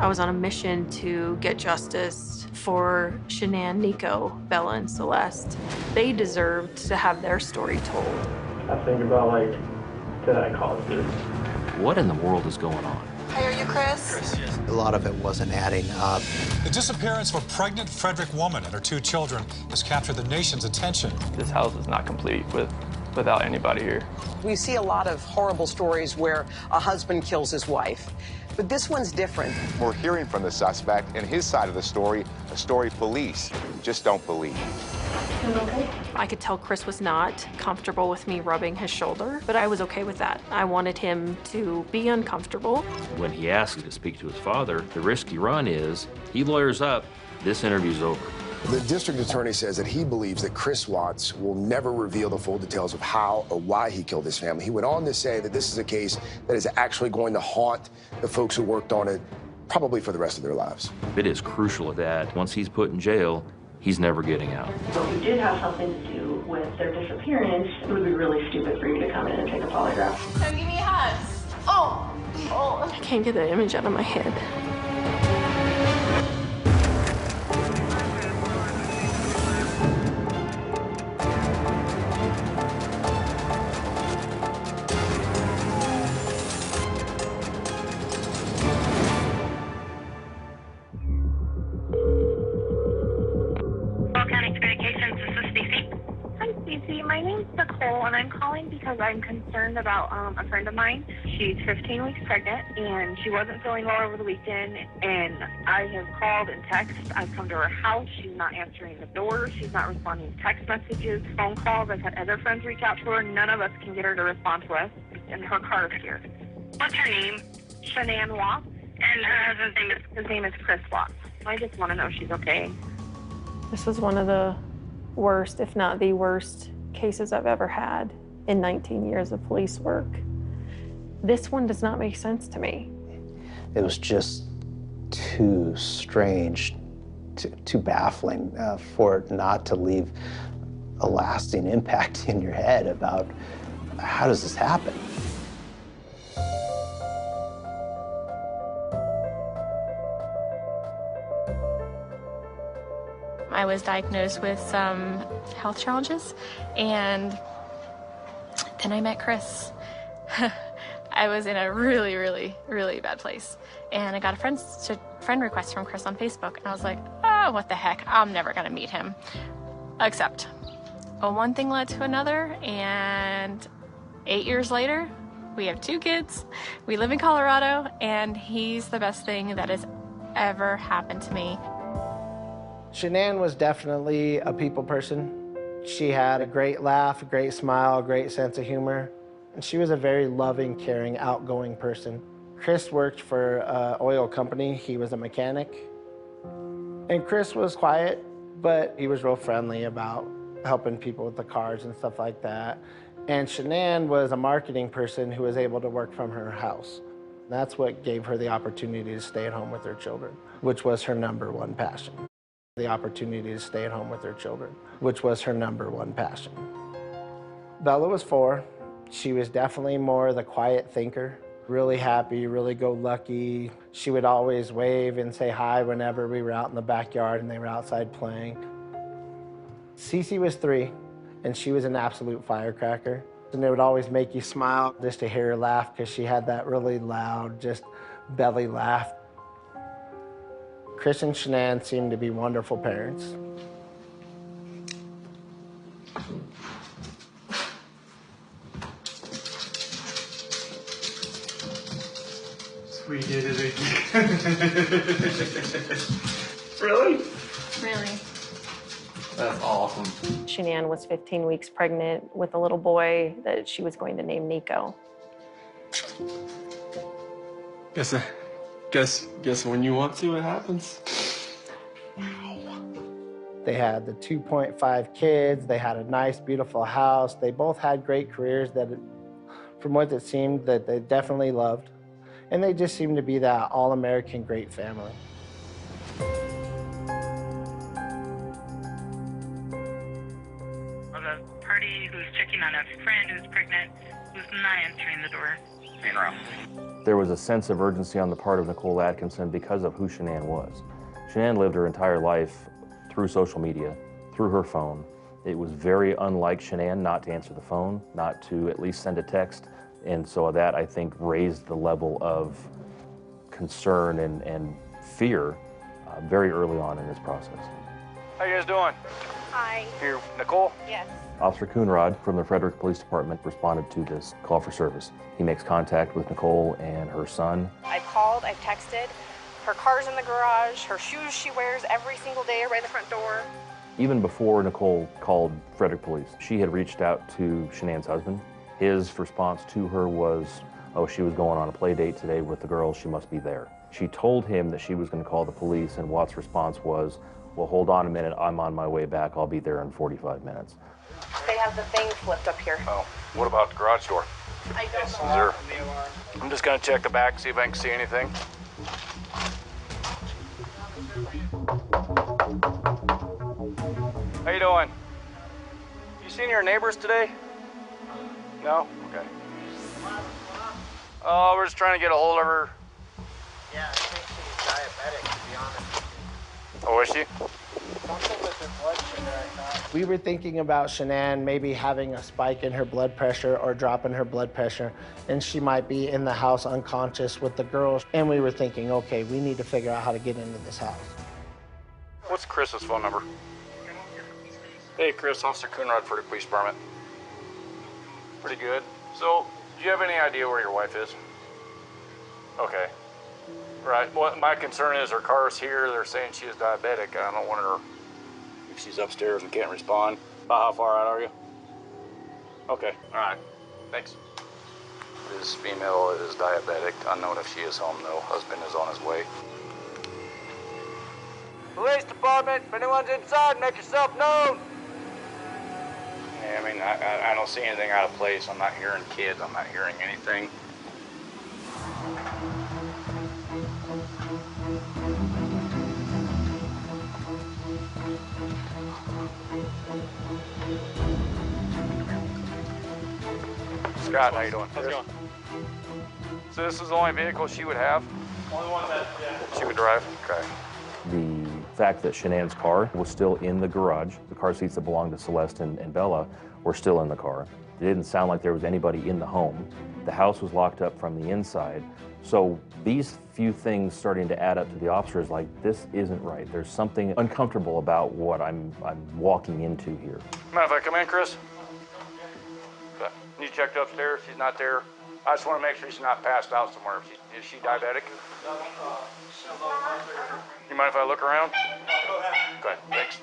I was on a mission to get justice for Shanann, Nico, Bella, and Celeste. They deserved to have their story told. I think about, like, did I cause this? What in the world is going on? Hey, are you Chris? Yes. A lot of it wasn't adding up. The disappearance of a pregnant Frederick woman and her 2 children has captured the nation's attention. This house is not complete without anybody here. We see a lot of horrible stories where a husband kills his wife, but this one's different. We're hearing from the suspect and his side of the story, a story police just don't believe. Okay. I could tell Chris was not comfortable with me rubbing his shoulder, but I was okay with that. I wanted him to be uncomfortable. When he asks to speak to his father, the risk you run is he lawyers up, this interview's over. The district attorney says that he believes that Chris Watts will never reveal the full details of how or why he killed his family. He went on to say that this is a case that is actually going to haunt the folks who worked on it probably for the rest of their lives. It is crucial that once he's put in jail, he's never getting out. So if it did have something to do with their disappearance, it would be really stupid for you to come in and take a polygraph. Come give me a hug. Oh. I can't get that image out of my head. My name's Nicole, and I'm calling because I'm concerned about a friend of mine. She's 15 weeks pregnant, and she wasn't feeling well over the weekend, and I have called and texted. I've come to her house. She's not answering the door. She's not responding to text messages, phone calls. I've had other friends reach out to her. None of us can get her to respond to us, and her car is here. What's her name? Shanann Watts. And her husband's name is? His name is Chris Watts. I just want to know if she's okay. This was one of the worst, if not the worst, cases I've ever had in 19 years of police work. This one does not make sense to me. It was just too strange, too baffling for it not to leave a lasting impact in your head about how does this happen? I was diagnosed with some health challenges, and then I met Chris. I was in a really, really, really bad place, and I got a friend request from Chris on Facebook, and I was like, oh, what the heck, I'm never gonna meet him. Except, one thing led to another, and 8 years later, we have 2 kids, we live in Colorado, and he's the best thing that has ever happened to me. Shanann was definitely a people person. She had a great laugh, a great smile, a great sense of humor. And she was a very loving, caring, outgoing person. Chris worked for an oil company. He was a mechanic. And Chris was quiet, but he was real friendly about helping people with the cars and stuff like that. And Shanann was a marketing person who was able to work from her house. That's what gave her the opportunity to stay at home with her children, which was her #1 passion. The opportunity to stay at home with her children, which was her #1 passion. Bella was 4. She was definitely more the quiet thinker, really happy, really go-lucky. She would always wave and say hi whenever we were out in the backyard and they were outside playing. Cece was 3, and she was an absolute firecracker. And it would always make you smile just to hear her laugh because she had that really loud, just belly laugh. Chris and Shanann seemed to be wonderful parents. We did it again. Really? Really. That's awesome. Shanann was 15 weeks pregnant with a little boy that she was going to name Nico. Guess when you want to, it happens. They had the 2.5 kids. They had a nice, beautiful house. They both had great careers that, from what it seemed, that they definitely loved. And they just seemed to be that all-American great family. Well, the party who's checking on a friend who's pregnant, who's not answering the door. being around. There was a sense of urgency on the part of Nicole Atkinson because of who Shanann was. Shanann lived her entire life through social media, through her phone. It was very unlike Shanann not to answer the phone, not to at least send a text. And so that, I think, raised the level of concern and fear very early on in this process. How you guys doing? Hi. Here, Nicole? Yes. Officer Coonrod from the Frederick Police Department responded to this call for service. He makes contact with Nicole and her son. I've called, I've texted. Her car's in the garage, her shoes she wears every single day right in the front door. Even before Nicole called Frederick Police, she had reached out to Shanann's husband. His response to her was, oh, she was going on a play date today with the girls, she must be there. She told him that she was going to call the police, and Watts' response was, well, hold on a minute, I'm on my way back, I'll be there in 45 minutes. They have the thing flipped up here. Oh, what about the garage door? I don't Is know. there... I'm just gonna check the back, see if I can see anything. How you doing? You seen your neighbors today? No? Okay. Oh, we're just trying to get a hold of her. Yeah, I think she's diabetic, to be honest. Oh, is she? Something with her blood sugar, I thought. We were thinking about Shanann maybe having a spike in her blood pressure or dropping her blood pressure, and she might be in the house unconscious with the girls. And we were thinking, okay, we need to figure out how to get into this house. What's Chris's phone number? Hey, Chris, Officer Coonrod for the police department. Pretty good. So, do you have any idea where your wife is? Okay. Right. Well, my concern is her car's here. They're saying she is diabetic. I don't want her if she's upstairs and can't respond. About how far out are you? Okay. All right. Thanks. This female is diabetic. Unknown if she is home, though. Husband is on his way. Police department, if anyone's inside, make yourself known. Yeah, I mean, I don't see anything out of place. I'm not hearing kids. I'm not hearing anything. Scott, how you doing? How's it going? So this is the only vehicle she would have? Only one that, yeah. She would drive? Okay. The fact that Shanann's car was still in the garage, the car seats that belonged to Celeste and Bella were still in the car. It didn't sound like there was anybody in the home. The house was locked up from the inside. So these few things starting to add up to the officers like, this isn't right. There's something uncomfortable about what I'm walking into here. Mind if I come in, Chris? Okay. You checked upstairs, she's not there. I just want to make sure she's not passed out somewhere. Is she diabetic? You mind if I look around? Okay, thanks.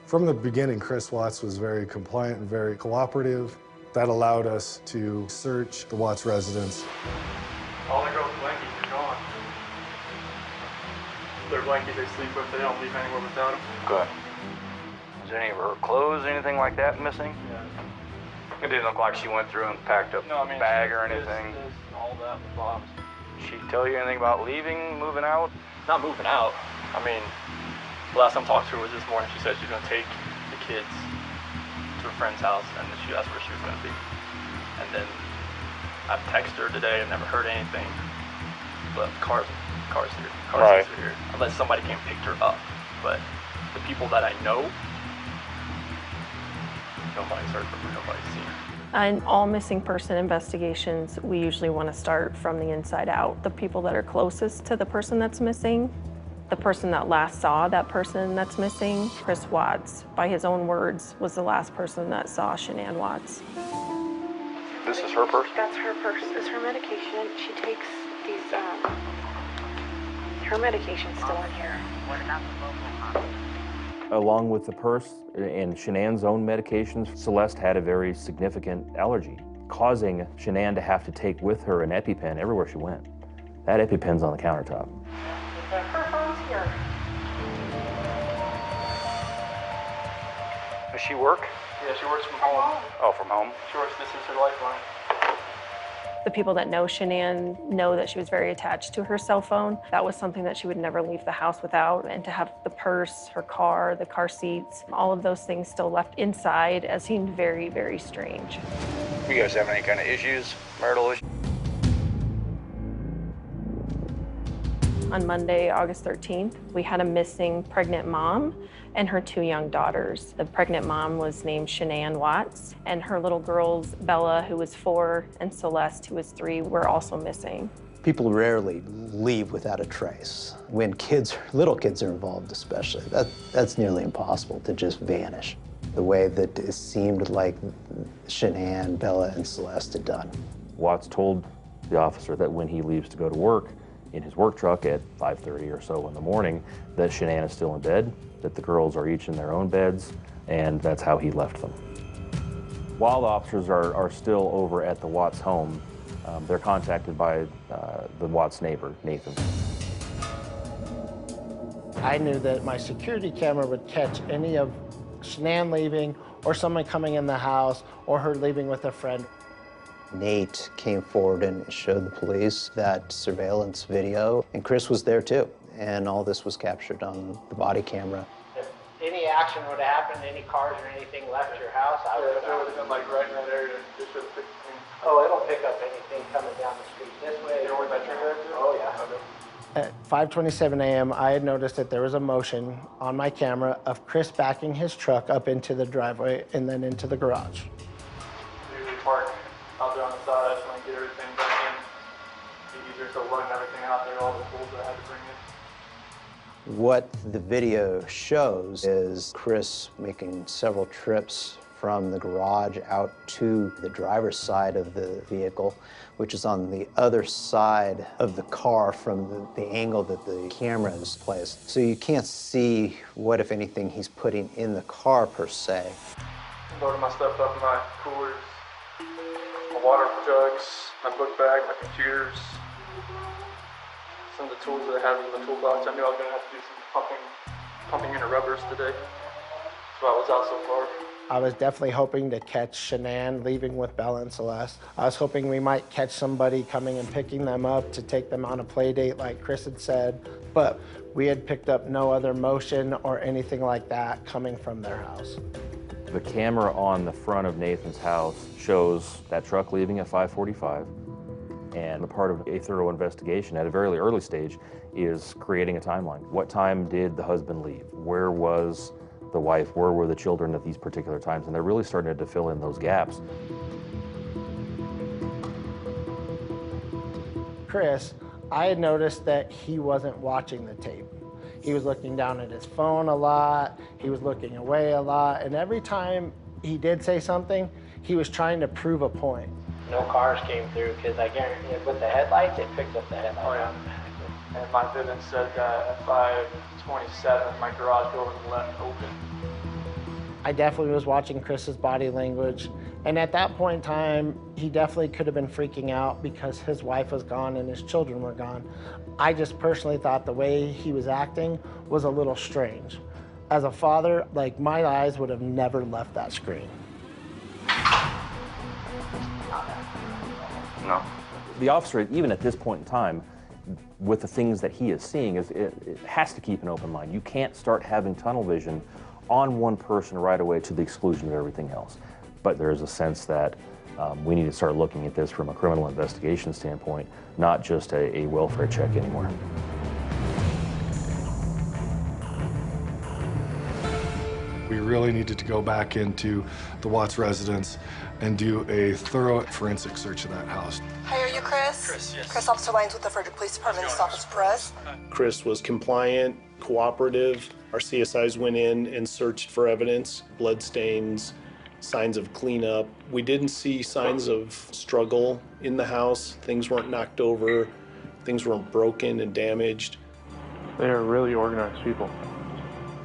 From the beginning, Chris Watts was very compliant and very cooperative. That allowed us to search the Watts residence. All the girls' blankets are gone. Their blanket they sleep with, they don't leave anywhere without them. Good. Is any of her clothes, anything like that missing? Yeah. It didn't look like she went through and packed up a bag or anything. All that in the box. She tell you anything about leaving, moving out? Not moving out. I mean, the last time I talked to her was this morning. She said she's going to take the kids to a friend's house, and that's where she was going to be. And then I've texted her today. I've never heard anything. But car's here. Cars are here. Unless somebody came and picked her up. But the people that I know, nobody's heard from her. Nobody's seen her. In all missing person investigations, we usually want to start from the inside out. The people that are closest to the person that's missing, the person that last saw that person that's missing, Chris Watts, by his own words, was the last person that saw Shanann Watts. This is her purse? That's her purse. It's her medication. She takes these, her medication's still in here. What about the local hospital? Along with the purse and Shanann's own medications, Celeste had a very significant allergy, causing Shanann to have to take with her an EpiPen everywhere she went. That EpiPen's on the countertop. Her phone's here. Does she work? Yeah, she works from home. Oh, from home? She works, this is her lifeline. The people that know Shanann know that she was very attached to her cell phone. That was something that she would never leave the house without. And to have the purse, her car, the car seats, all of those things still left inside seemed very, very strange. You guys have any kind of issues, marital issues? On Monday, August 13th, we had a missing pregnant mom and her 2 young daughters. The pregnant mom was named Shanann Watts, and her little girls, Bella, who was 4, and Celeste, who was 3, were also missing. People rarely leave without a trace. When little kids are involved especially, that's nearly impossible to just vanish the way that it seemed like Shanann, Bella, and Celeste had done. Watts told the officer that when he leaves to go to work in his work truck at 5:30 or so in the morning, that Shanann is still in bed, that the girls are each in their own beds, and that's how he left them. While the officers are still over at the Watts home, they're contacted by the Watts neighbor, Nathan. I knew that my security camera would catch any of Shanann leaving or someone coming in the house or her leaving with a friend. Nate came forward and showed the police that surveillance video, and Chris was there too, and all this was captured on the body camera. If any action would have happened, any cars or anything left your house, I would have... If it would have been like right in that area, it should have picked me. Oh, it'll pick up anything coming down the street this way. You know where that trigger is? Oh, yeah. Okay. At 5:27 a.m., I had noticed that there was a motion on my camera of Chris backing his truck up into the driveway and then into the garage. Usually park out there on the side. I just want to get everything back in. Be easier to run everything out there, all the tools that I had to bring in. What the video shows is Chris making several trips from the garage out to the driver's side of the vehicle, which is on the other side of the car from the angle that the camera is placed. So you can't see what, if anything, he's putting in the car per se. Loaded my stuff up in my coolers, my water jugs, my book bag, my computers, some of the tools that I have in the toolbox. I knew I was gonna have to do some pumping into rubbers today. That's why I was out so far. I was definitely hoping to catch Shanann leaving with Bella and Celeste. I was hoping we might catch somebody coming and picking them up to take them on a play date like Chris had said, but we had picked up no other motion or anything like that coming from their house. The camera on the front of Nathan's house shows that truck leaving at 5:45, and a part of a thorough investigation at a very early stage is creating a timeline. What time did the husband leave? Where was the wife? Where were the children at these particular times? And they're really starting to fill in those gaps. Chris, I had noticed that he wasn't watching the tape. He was looking down at his phone a lot, he was looking away a lot, and every time he did say something, he was trying to prove a point. No cars came through because I guarantee with the headlights, it picked up the headlights. Oh yeah. And my Vivint said that at 5:27, my garage door was left open. I definitely was watching Chris's body language, and at that point in time, he definitely could have been freaking out because his wife was gone and his children were gone. I just personally thought the way he was acting was a little strange. As a father, like, my eyes would have never left that screen. No. The officer, even at this point in time, with the things that he is seeing, it has to keep an open mind. You can't start having tunnel vision on one person right away to the exclusion of everything else. But there is a sense that we need to start looking at this from a criminal investigation standpoint, not just a welfare check anymore. We really needed to go back into the Watts residence and do a thorough forensic search of that house. Hi, are you Chris? Chris, yes. Chris, Officer Lyons with the Frederick Police Department, Stop us Perez. Chris was compliant, cooperative. Our CSIs went in and searched for evidence, blood stains, signs of cleanup. We didn't see signs of struggle in the house. Things weren't knocked over. Things weren't broken and damaged. They are really organized people.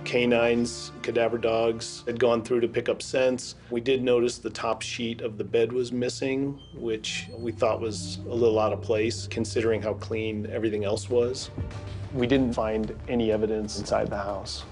Canines, cadaver dogs had gone through to pick up scents. We did notice the top sheet of the bed was missing, which we thought was a little out of place considering how clean everything else was. We didn't find any evidence inside the house.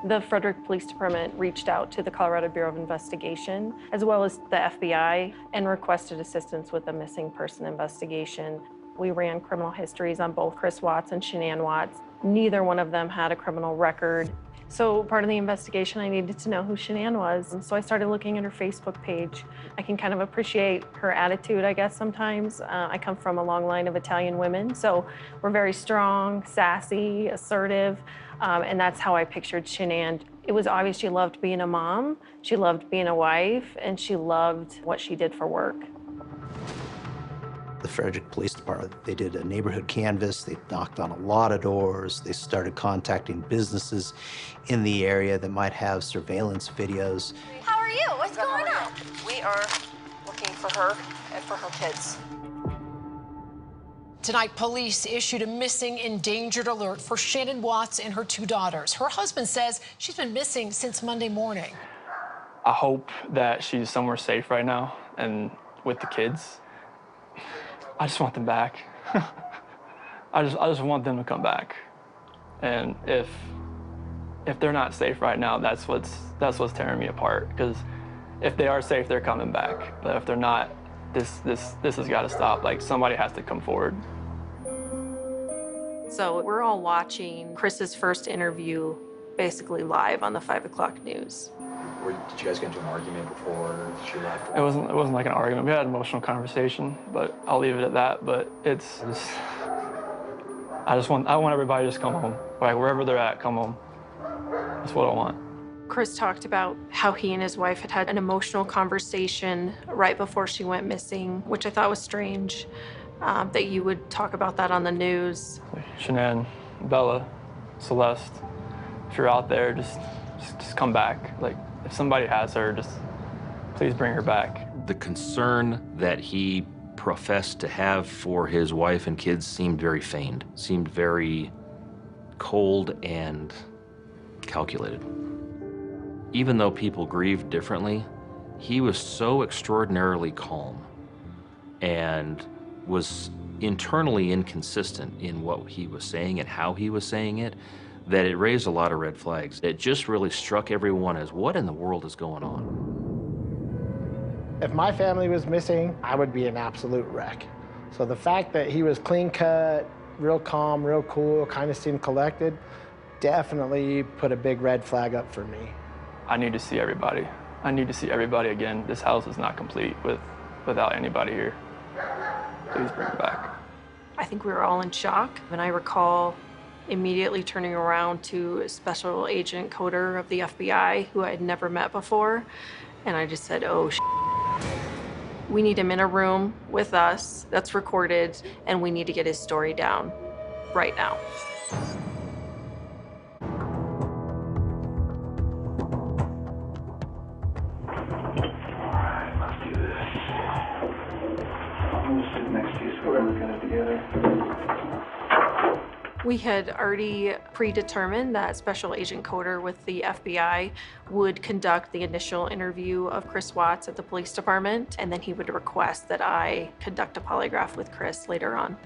The Frederick Police Department reached out to the Colorado Bureau of Investigation, as well as the FBI, and requested assistance with a missing person investigation. We ran criminal histories on both Chris Watts and Shanann Watts. Neither one of them had a criminal record. So part of the investigation, I needed to know who Shanann was. And so I started looking at her Facebook page. I can kind of appreciate her attitude, I guess, sometimes. I come from a long line of Italian women, so we're very strong, sassy, assertive, and that's how I pictured Shanann. It was obvious she loved being a mom, she loved being a wife, and she loved what she did for work. The Frederick Police Department, they did a neighborhood canvass, they knocked on a lot of doors, they started contacting businesses in the area that might have surveillance videos. How are you? What's going on? We are looking for her and for her kids. Tonight, police issued a missing endangered alert for Shanann Watts and her 2 daughters. Her husband says she's been missing since Monday morning. I hope that she's somewhere safe right now and with the kids. I just want them back. I just want them to come back. And if they're not safe right now, that's what's tearing me apart. Because if they are safe, they're coming back. But if they're not, this has got to stop. Like, somebody has to come forward. So we're all watching Chris's first interview basically live on the 5 o'clock news. Did you guys get into an argument before she left? It wasn't like an argument. We had an emotional conversation, but I'll leave it at that. But I want everybody to just come home. Like, wherever they're at, come home. That's what I want. Chris talked about how he and his wife had an emotional conversation right before she went missing, which I thought was strange, that you would talk about that on the news. Shanann, Bella, Celeste, if you're out there, just come back. Like, if somebody has her, just please bring her back. The concern that he professed to have for his wife and kids seemed very feigned, seemed very cold and calculated. Even though people grieved differently, he was so extraordinarily calm and was internally inconsistent in what he was saying and how he was saying it, that it raised a lot of red flags. It just really struck everyone as, what in the world is going on? If my family was missing, I would be an absolute wreck. So the fact that he was clean cut, real calm, real cool, kind of seemed collected, definitely put a big red flag up for me. I need to see everybody. I need to see everybody again. This house is not complete without anybody here. Please bring her back. I think we were all in shock, and I recall immediately turning around to a special agent coder of the FBI who I had never met before, and I just said, oh, we need him in a room with us that's recorded, and we need to get his story down right now. Alright, let's do this. I'm gonna sit next to you so we're looking at it together. We had already predetermined that Special Agent Coder with the FBI would conduct the initial interview of Chris Watts at the police department, and then he would request that I conduct a polygraph with Chris later on.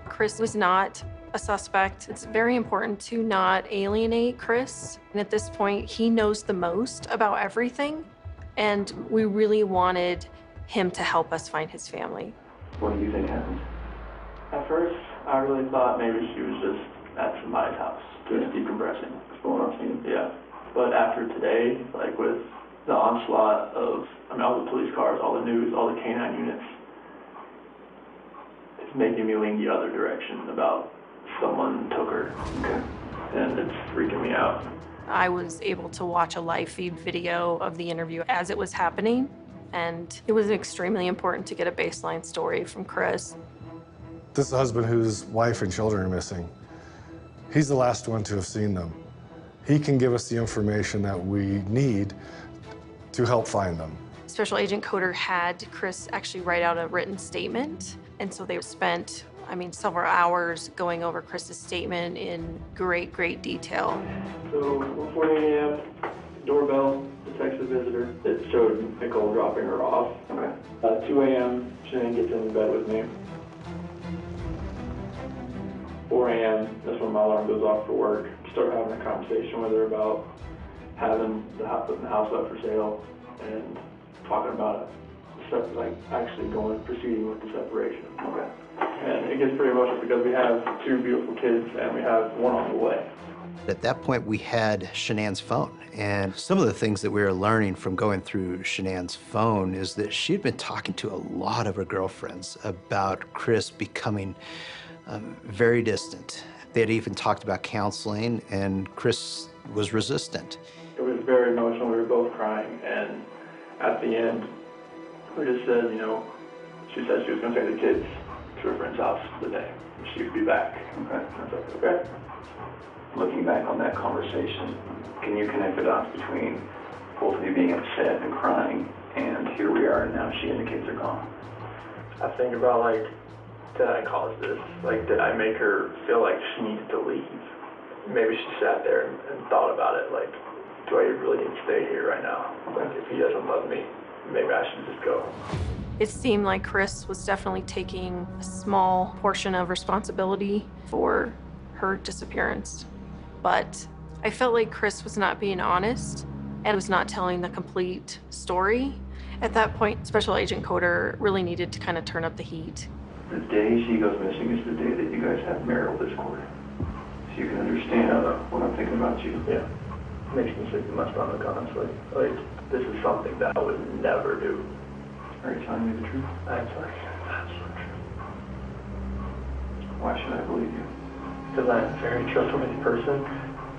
Chris was not a suspect. It's very important to not alienate Chris. And at this point, he knows the most about everything, and we really wanted him to help us find his family. What do you think happened? At first, I really thought maybe she was just at somebody's house, just decompressing, exploring our scene. Yeah. But after today, like with the onslaught of, all the police cars, all the news, all the canine units, it's making me lean the other direction about someone took her. Okay. And it's freaking me out. I was able to watch a live feed video of the interview as it was happening, and it was extremely important to get a baseline story from Chris. This is a husband whose wife and children are missing. He's the last one to have seen them. He can give us the information that we need to help find them. Special Agent Coder had Chris actually write out a written statement, and so they spent, several hours going over Chris's statement in great, great detail. So, 1:48 a.m., doorbell detects a visitor. It showed Nicole dropping her off. Okay. 2 a.m., Shanann gets in bed with me. 4 a.m., that's when my alarm goes off for work. start having a conversation with her about putting the house up for sale and talking about it, like actually proceeding with the separation. Okay. And it gets pretty emotional because we have 2 beautiful kids and we have 1 on the way. At that point, we had Shanann's phone. And some of the things that we were learning from going through Shanann's phone is that she'd been talking to a lot of her girlfriends about Chris becoming very distant. They had even talked about counseling, and Chris was resistant. It was very emotional. We were both crying. And at the end, we just said, she said she was going to take the kids to her friend's house today. She would be back. Okay. I was like, okay. Looking back on that conversation, can you connect the dots between both of you being upset and crying, and here we are, and now she and the kids are gone? I think about, did I cause this? Did I make her feel like she needed to leave? Maybe she sat there and thought about it, do I really need to stay here right now? If he doesn't love me, maybe I should just go. It seemed like Chris was definitely taking a small portion of responsibility for her disappearance. But I felt like Chris was not being honest and was not telling the complete story. At that point, Special Agent Coder really needed to kind of turn up the heat. The day she goes missing is the day that you guys have marital discord. So you can understand what I'm thinking about you. Yeah. It makes me sick to my stomach, honestly. This is something that I would never do. Are you telling me the truth? I'm telling you the absolute truth. Why should I believe you? Because I'm a very trustworthy person.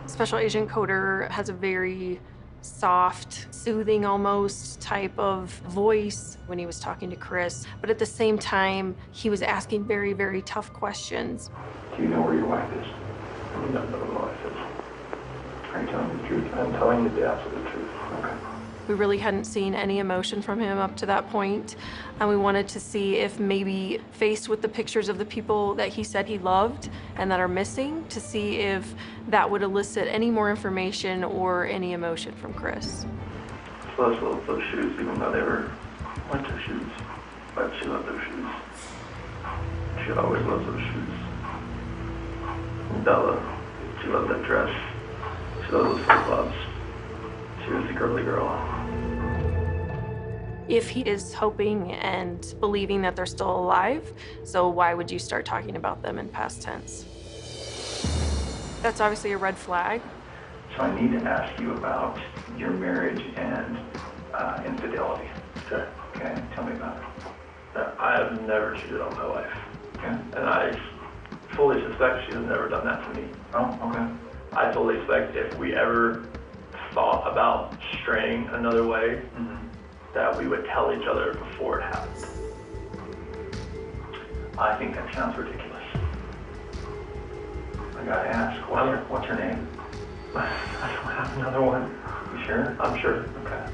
Special Agent Coder has a very soft, soothing almost type of voice when he was talking to Chris. But at the same time, he was asking very, very tough questions. Do you know where your wife is? I don't know where my wife is. Are you telling me the truth? I'm telling you the absolute truth. Okay. We really hadn't seen any emotion from him up to that point, and we wanted to see if maybe faced with the pictures of the people that he said he loved and that are missing, to see if that would elicit any more information or any emotion from Chris. She loves those shoes, even though they were winter shoes, but she loved those shoes. She always loves those shoes. Bella, she loved that dress. She loved those flip-flops. She was a girly girl. If he is hoping and believing that they're still alive, so why would you start talking about them in past tense? That's obviously a red flag. So I need to ask you about your marriage and infidelity. Okay. Okay, tell me about it. I have never cheated on my wife. Okay. And I fully suspect she has never done that to me. Oh, okay. I fully expect if we ever thought about straying another way, that we would tell each other before it happened. I think that sounds ridiculous. I gotta ask, what's her name? I don't have another one. You sure? I'm sure. Okay.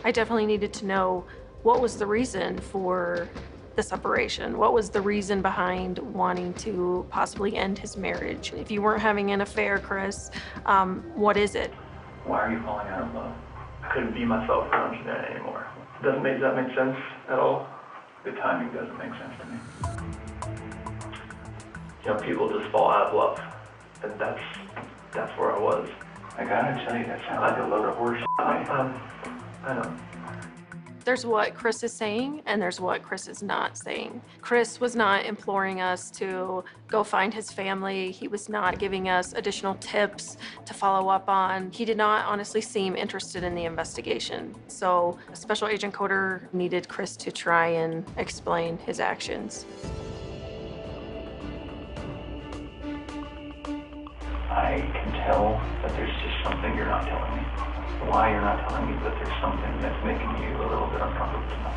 I definitely needed to know what was the reason for the separation. What was the reason behind wanting to possibly end his marriage? If you weren't having an affair, Chris, what is it? Why are you falling out of love? I couldn't be myself around Shanann anymore. Does that make sense at all? The timing doesn't make sense to me. People just fall out of love. And that's where I was. I gotta tell you, that sounds like a load of horse shit. I know. There's what Chris is saying, and there's what Chris is not saying. Chris was not imploring us to go find his family. He was not giving us additional tips to follow up on. He did not honestly seem interested in the investigation. So Special Agent Coder needed Chris to try and explain his actions. I can tell that there's just something you're not telling me. Why you're not telling me, but there's something that's making you a little bit uncomfortable.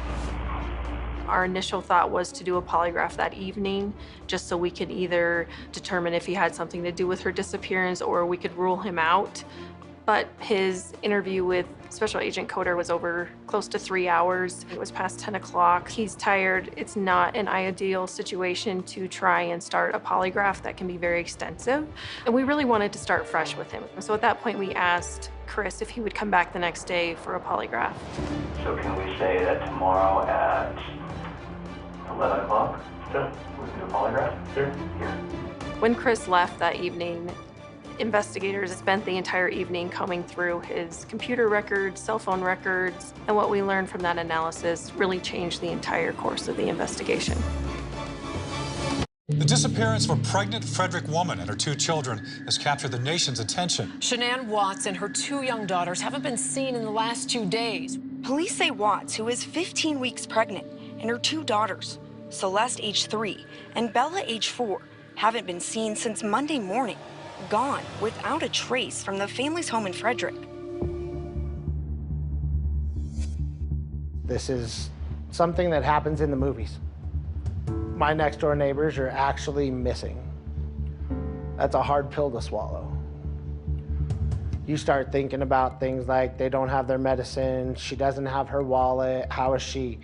Our initial thought was to do a polygraph that evening, just so we could either determine if he had something to do with her disappearance or we could rule him out. But his interview with Special Agent Coder was over close to 3 hours. It was past 10 o'clock. He's tired. It's not an ideal situation to try and start a polygraph that can be very extensive. And we really wanted to start fresh with him. So at that point, we asked Chris if he would come back the next day for a polygraph. So can we say that tomorrow at 11 o'clock? Sure. We can do a polygraph? Sure. Here. When Chris left that evening, investigators spent the entire evening combing through his computer records, cell phone records, and what we learned from that analysis really changed the entire course of the investigation. The disappearance of a pregnant Frederick woman and her 2 children has captured the nation's attention. Shanann Watts and her 2 young daughters haven't been seen in the last 2 days. Police say Watts, who is 15 weeks pregnant, and her 2 daughters, Celeste, age 3, and Bella, age 4, haven't been seen since Monday morning, gone without a trace from the family's home in Frederick. This is something that happens in the movies. My next door neighbors are actually missing. That's a hard pill to swallow. You start thinking about things like they don't have their medicine, she doesn't have her wallet, how is she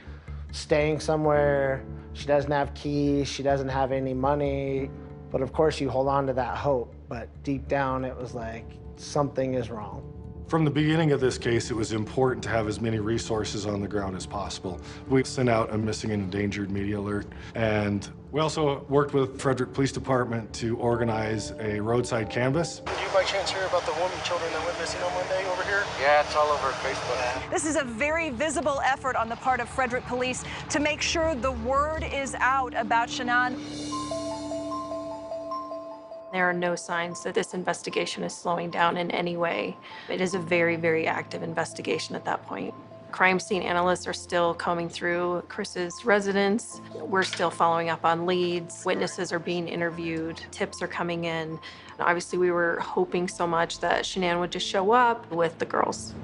staying somewhere, she doesn't have keys, she doesn't have any money. But of course you hold on to that hope, but deep down it was like something is wrong. From the beginning of this case, it was important to have as many resources on the ground as possible. We sent out a missing and endangered media alert, and we also worked with Frederick Police Department to organize a roadside canvass. Did you by chance hear about the woman children that went missing on Monday over here? Yeah, it's all over Facebook. This is a very visible effort on the part of Frederick Police to make sure the word is out about Shanann. There are no signs that this investigation is slowing down in any way. It is a very, very active investigation at that point. Crime scene analysts are still combing through Chris's residence. We're still following up on leads. Witnesses are being interviewed. Tips are coming in. And obviously, we were hoping so much that Shanann would just show up with the girls.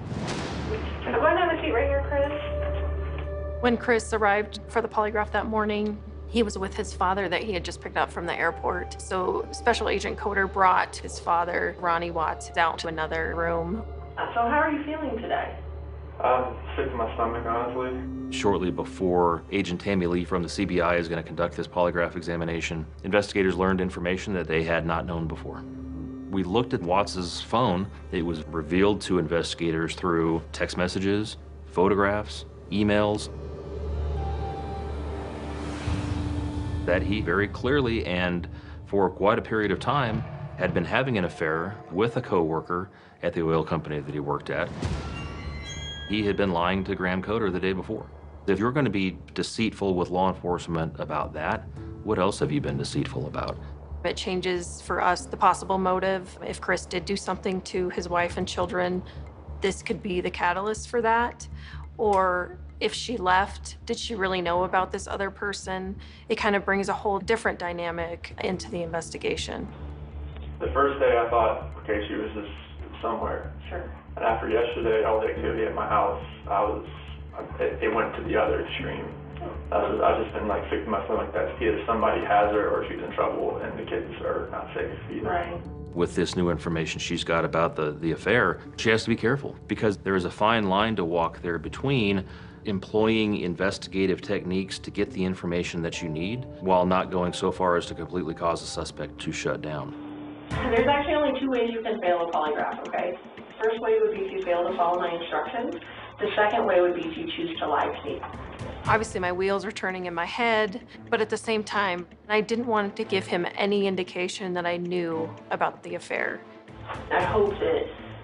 Go ahead and have a seat right here, Chris. When Chris arrived for the polygraph that morning, he was with his father that he had just picked up from the airport. So Special Agent Coder brought his father, Ronnie Watts, out to another room. So how are you feeling today? Sick to my stomach, honestly. Shortly before Agent Tammy Lee from the CBI is going to conduct this polygraph examination, investigators learned information that they had not known before. We looked at Watts's phone. It was revealed to investigators through text messages, photographs, emails, that he very clearly and for quite a period of time had been having an affair with a coworker at the oil company that he worked at. He had been lying to Graham Coder the day before. If you're going to be deceitful with law enforcement about that, what else have you been deceitful about? It changes for us the possible motive. If Chris did do something to his wife and children, this could be the catalyst for that. Or if she left, did she really know about this other person? It kind of brings a whole different dynamic into the investigation. The first day I thought, okay, she was just somewhere. Sure. And after yesterday, all the activity at my house, it went to the other extreme. I've just been like sick to my stomach that either somebody has her or she's in trouble and the kids are not safe either. Right. With this new information she's got about the affair, she has to be careful because there is a fine line to walk there between employing investigative techniques to get the information that you need while not going so far as to completely cause a suspect to shut down. There's actually only 2 ways you can fail a polygraph, okay? First way would be if you fail to follow my instructions. The second way would be if you choose to lie to me. Obviously, my wheels are turning in my head, but at the same time, I didn't want to give him any indication that I knew about the affair. I hope that,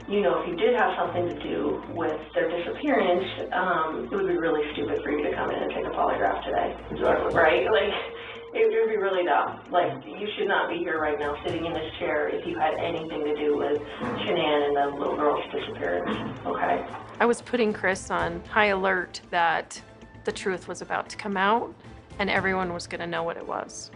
you know, if you did have something to do with their disappearance, it would be really stupid for you to come in and take a polygraph today. Exactly. Right? Like, it would be really dumb. Like, you should not be here right now sitting in this chair if you had anything to do with Shanann and the little girl's disappearance, okay? I was putting Chris on high alert that the truth was about to come out and everyone was going to know what it was.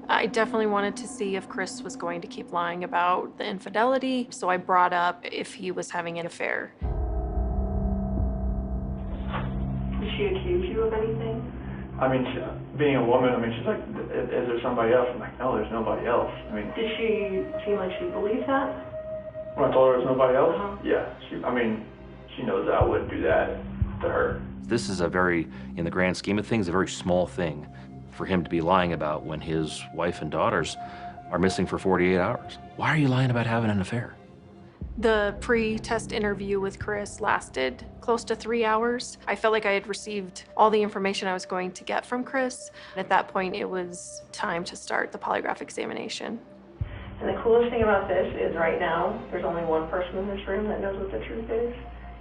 I definitely wanted to see if Chris was going to keep lying about the infidelity, so I brought up if he was having an affair. Did she accuse you of anything? I mean, being a woman, I mean, she's like, is there somebody else? I'm like, no, there's nobody else. I mean, Did she seem like she believed that? when I told her there's nobody else, yeah, she knows that I wouldn't do that to her. This is a very, in the grand scheme of things, a very small thing for him to be lying about when his wife and daughters are missing for 48 hours. Why are you lying about having an affair? The pre-test interview with Chris lasted close to 3 hours. I felt like I had received all the information I was going to get from Chris. At that point, it was time to start the polygraph examination. And the coolest thing about this is right now, there's only one person in this room that knows what the truth is.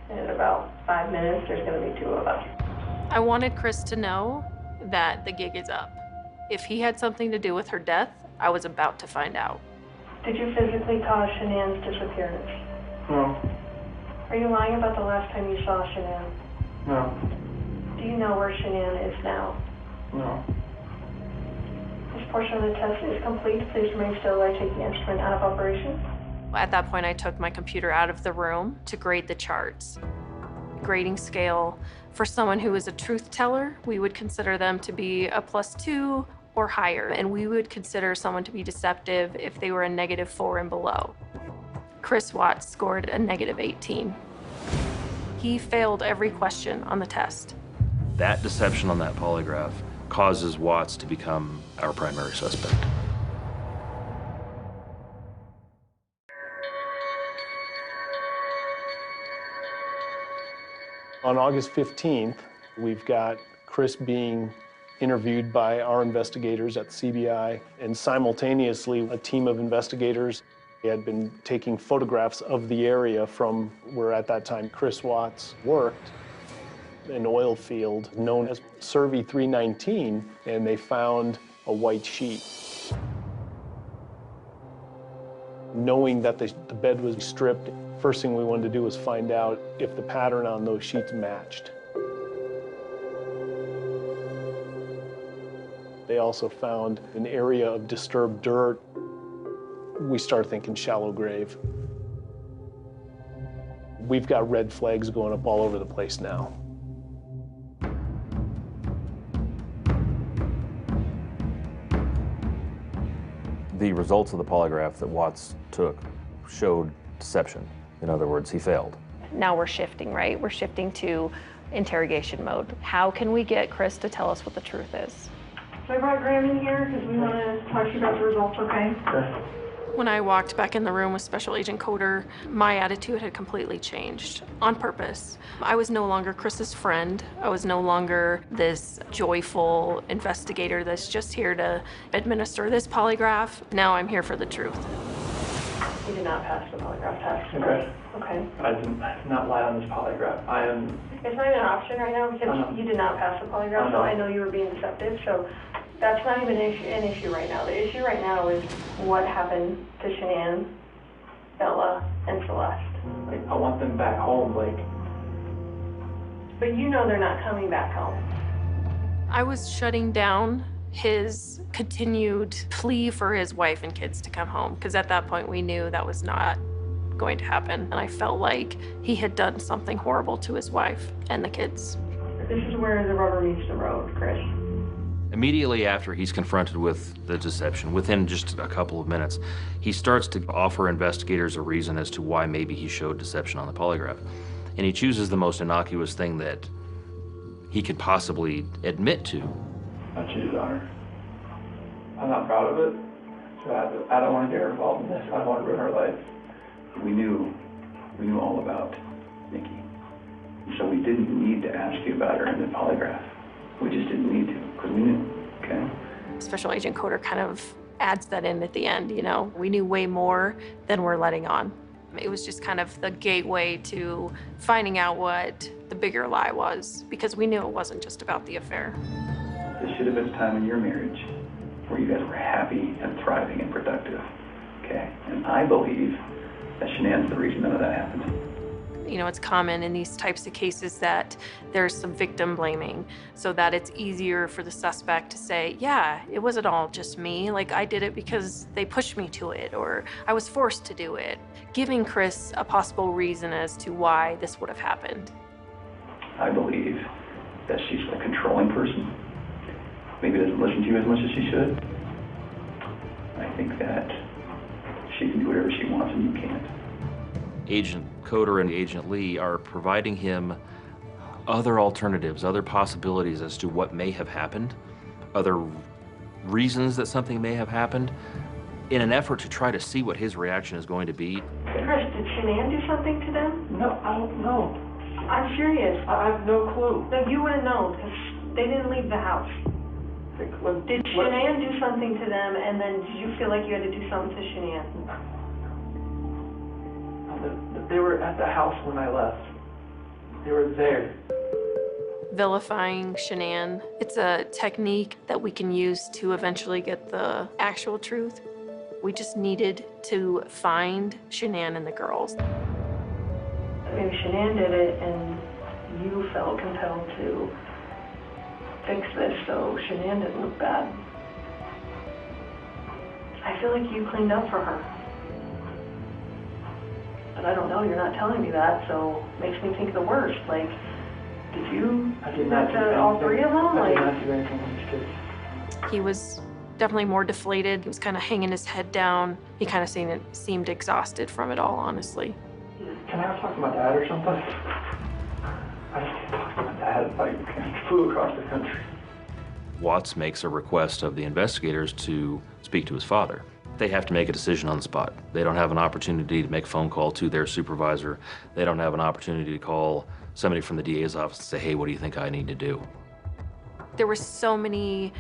And in about 5 minutes, there's going to be 2 of us. I wanted Chris to know that the gig is up. If he had something to do with her death, I was about to find out. Did you physically cause Shanann's disappearance? No. Are you lying about the last time you saw Shanann? No. Do you know where Shanann is now? No. This portion of the test is complete. Please remain still while I take the instrument out of operation. At that point, I took my computer out of the room to grade the charts. Grading scale, for someone who is a truth teller, we would consider them to be a +2 or higher, and we would consider someone to be deceptive if they were a -4 and below. Chris Watts scored a -18. He failed every question on the test. That deception on that polygraph causes Watts to become our primary suspect. On August 15th, we've got Chris being interviewed by our investigators at the CBI, and simultaneously a team of investigators had been taking photographs of the area from where at that time Chris Watts worked, an oil field known as Survey 319, and they found a white sheet. Knowing that the bed was stripped, first thing we wanted to do was find out if the pattern on those sheets matched. They also found an area of disturbed dirt. We start thinking shallow grave. We've got red flags going up all over the place now. The results of the polygraph that Watts took showed deception. In other words, he failed. Now we're shifting, right? We're shifting to interrogation mode. How can we get Chris to tell us what the truth is? So I brought Graham in here because we want to talk to you about the results, okay? Okay. When I walked back in the room with Special Agent Coder, my attitude had completely changed, on purpose. I was no longer Chris's friend. I was no longer this joyful investigator that's just here to administer this polygraph. Now I'm here for the truth. You did not pass the polygraph test. Okay. Okay. I did not lie on this polygraph. I am. It's not even an option right now because you did not pass the polygraph, so I know you were being deceptive. So that's not even an issue right now. The issue right now is what happened to Shanann, Bella, and Celeste. Like, I want them back home, like. But you know they're not coming back home. I was shutting down his continued plea for his wife and kids to come home, because at that point we knew that was not going to happen. And I felt like he had done something horrible to his wife and the kids. This is where the rubber meets the road, Chris. Immediately after he's confronted with the deception, within just a couple of minutes, he starts to offer investigators a reason as to why maybe he showed deception on the polygraph. And he chooses the most innocuous thing that he could possibly admit to. I cheated on her. I'm not proud of it, so I don't want to get her involved in this. I don't want to ruin her life. We knew all about Nikki. So we didn't need to ask you about her in the polygraph. We just didn't need to, because we knew, okay? Special Agent Coder kind of adds that in at the end, you know? We knew way more than we're letting on. It was just kind of the gateway to finding out what the bigger lie was, because we knew it wasn't just about the affair. This should have been a time in your marriage where you guys were happy and thriving and productive, okay? And I believe that Shanann's the reason none of that happened. You know, it's common in these types of cases that there's some victim blaming, so that it's easier for the suspect to say, yeah, it wasn't all just me. Like, I did it because they pushed me to it, or I was forced to do it. Giving Chris a possible reason as to why this would have happened. I believe that she's a controlling person. Maybe doesn't listen to you as much as she should. I think that she can do whatever she wants and you can't. Agent Coder and Agent Lee are providing him other alternatives, other possibilities as to what may have happened, other reasons that something may have happened, in an effort to try to see what his reaction is going to be. Chris, did Shanann do something to them? No, I don't know. I'm serious. I have no clue. No, you would have known because they didn't leave the house. Did Shanann do something to them, and then did you feel like you had to do something to Shanann? They were at the house when I left. They were there. Vilifying Shanann, it's a technique that we can use to eventually get the actual truth. We just needed to find Shanann and the girls. Maybe Shanann did it, and you felt compelled to fix this so Shanann didn't look bad. I feel like you cleaned up for her. But I don't know, you're not telling me that, so it makes me think the worst. Like, did you do that to all three of them? I did not do anything to these kids. He was definitely more deflated. He was kind of hanging his head down. He kind of seemed exhausted from it all, honestly. Can I talk to my dad or something? I just can't talk to my dad. Like, he flew across the country. Watts makes a request of the investigators to speak to his father. They have to make a decision on the spot. They don't have an opportunity to make a phone call to their supervisor. They don't have an opportunity to call somebody from the DA's office and say, hey, what do you think I need to do? There were so many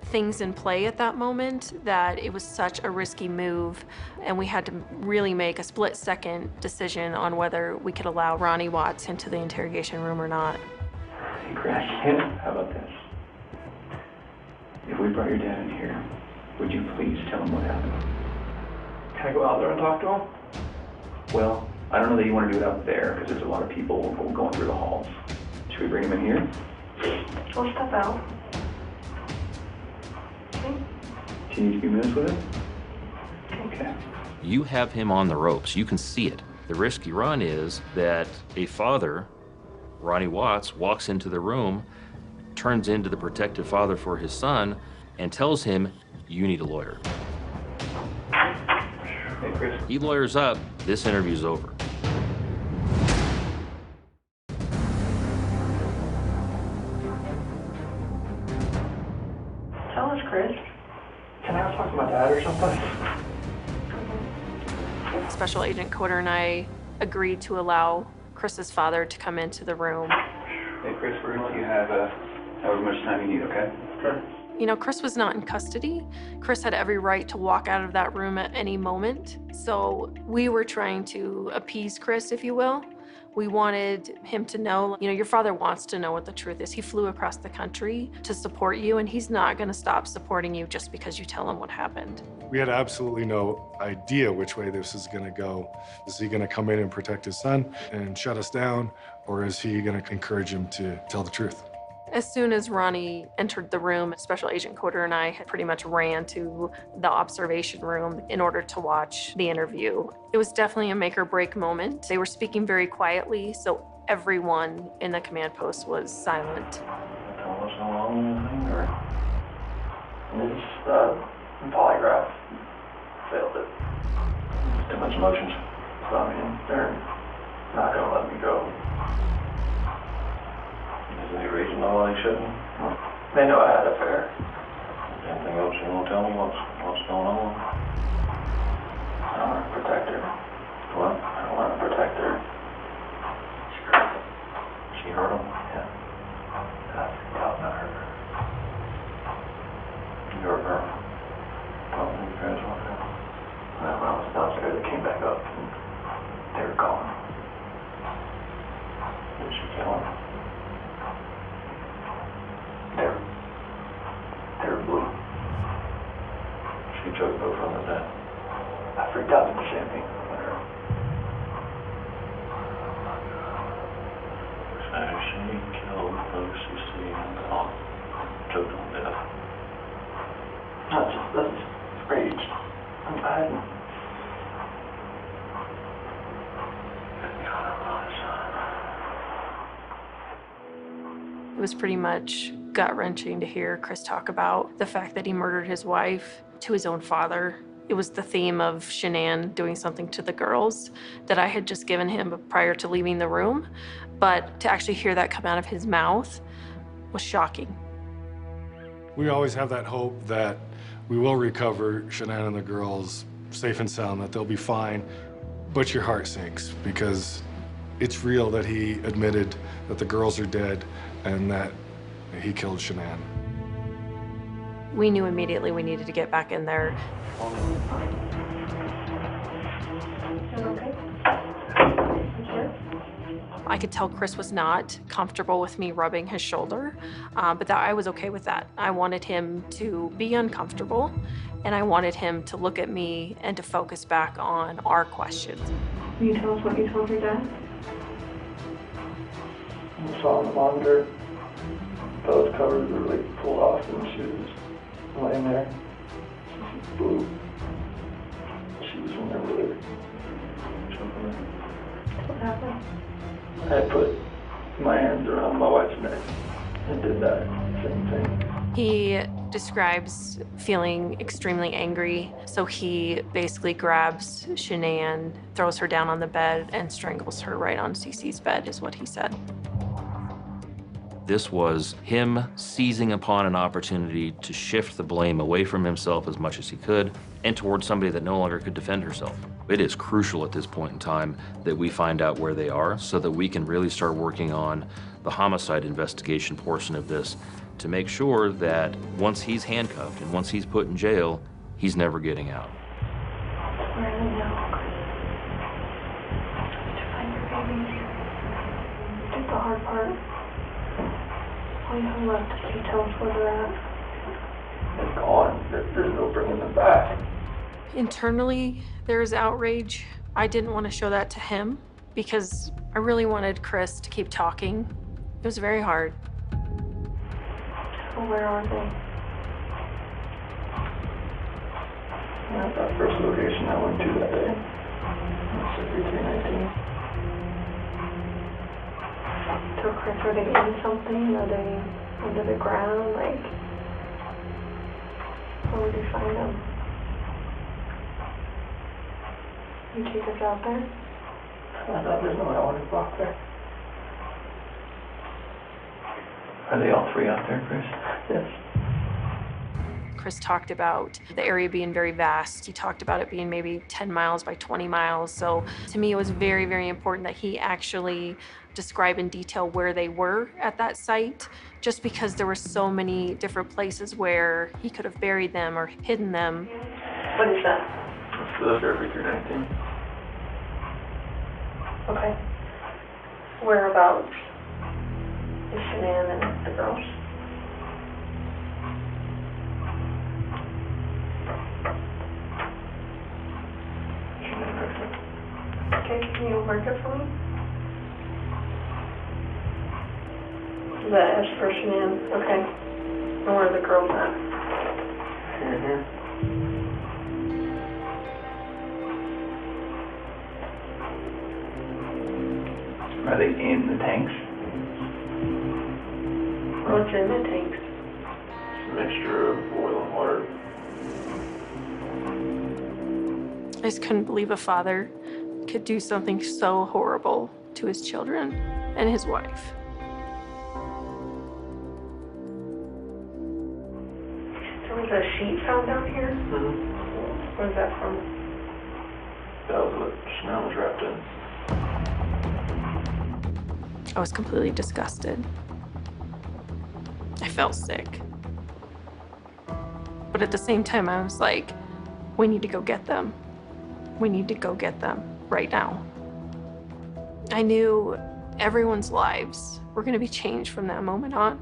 things in play at that moment that it was such a risky move, and we had to really make a split-second decision on whether we could allow Ronnie Watts into the interrogation room or not. Hey, Greg, how about this? If we brought your dad in here, would you please tell him what happened? Can I go out there and talk to him? Well, I don't know that you want to do it out there because there's a lot of people going through the halls. Should we bring him in here? We'll step out. Okay. Do you need a few minutes with him? Okay. You have him on the ropes. You can see it. The risk you run is that a father, Ronnie Watts, walks into the room, turns into the protective father for his son, and tells him, you need a lawyer. Hey, Chris. He lawyers up, this interview's over. Tell us, Chris. Can I talk to my dad or something? Special Agent Coder and I agreed to allow Chris's father to come into the room. Hey, Chris, we're going to let you have however much time you need, okay? Sure. You know, Chris was not in custody. Chris had every right to walk out of that room at any moment. So we were trying to appease Chris, if you will. We wanted him to know, you know, your father wants to know what the truth is. He flew across the country to support you, and he's not going to stop supporting you just because you tell him what happened. We had absolutely no idea which way this is going to go. Is he going to come in and protect his son and shut us down, or is he going to encourage him to tell the truth? As soon as Ronnie entered the room, Special Agent Coder and I had pretty much ran to the observation room in order to watch the interview. It was definitely a make or break moment. They were speaking very quietly, so everyone in the command post was silent. Polygraph failed it. Too much emotions. So, I mean, they're not going to let me go. Is there any reason why they shouldn't? They know I had an affair. Anything else you want to tell me? What's going on? I don't want to protect her. What? I don't want to protect her. She hurt him? Yeah. I thought I hurt her. You hurt her? Well, you guys want to? When I was downstairs, they came back up and they were gone. Did she kill him? They're blue. She took both from the dead. I freaked out at the same thing with her. So she killed OCC and Tom. Took them to death. That's rage. I hadn't. It was pretty much gut-wrenching to hear Chris talk about the fact that he murdered his wife to his own father. It was the theme of Shanann doing something to the girls that I had just given him prior to leaving the room, but to actually hear that come out of his mouth was shocking. We always have that hope that We will recover Shanann and the girls safe and sound, that they'll be fine, but your heart sinks because it's real that he admitted that the girls are dead and that he killed Shanann. We knew immediately we needed to get back in there. I could tell Chris was not comfortable with me rubbing his shoulder, but I was okay with that. I wanted him to be uncomfortable, and I wanted him to look at me and to focus back on our questions. Can you tell us what you told your dad? I saw on the monitor, those covers were like pulled off and she was laying there. She was blue. She was in there with her. What happened? I put my hands around my wife's neck and did that same thing. He describes feeling extremely angry, so he basically grabs Shanann, throws her down on the bed, and strangles her right on Cece's bed, is what he said. This was him seizing upon an opportunity to shift the blame away from himself as much as he could and towards somebody that no longer could defend herself. It is crucial at this point in time that we find out where they are so that we can really start working on the homicide investigation portion of this to make sure that once he's handcuffed and once he's put in jail, he's never getting out. Where are they now, Chris? To find your babies. It's the hard part. All you have left is to tell us where they're at. They're gone. There's no bringing them back. Internally, there's outrage. I didn't want to show that to him because I really wanted Chris to keep talking. It was very hard. Well, where are they? At that first location I went to that day. Mississippi 319. So, Chris, are they in something? Are they under the ground? Like, where would you find them? You take us out there? I thought there's no element block there. Are they all three out there, Chris? Yes. Chris talked about the area being very vast. He talked about it being maybe 10 miles by 20 miles. So to me, it was very, very important that he actually describe in detail where they were at that site, just because there were so many different places where he could have buried them or hidden them. What is that? It's the Mississippi 319. Okay. Whereabouts is Shanann and the girls? Okay, can you mark it for me? That is for Shanann. Okay. And where are the girls at? Here. Are they in the tanks? What's in the tanks? It's a mixture of oil and water. I just couldn't believe a father could do something so horrible to his children and his wife. There was a sheet found down here? Mm-hmm. Where's that from? That was what Shanann was wrapped in. I was completely disgusted. I felt sick. But at the same time, I was like, we need to go get them. We need to go get them right now. I knew everyone's lives were going to be changed from that moment on.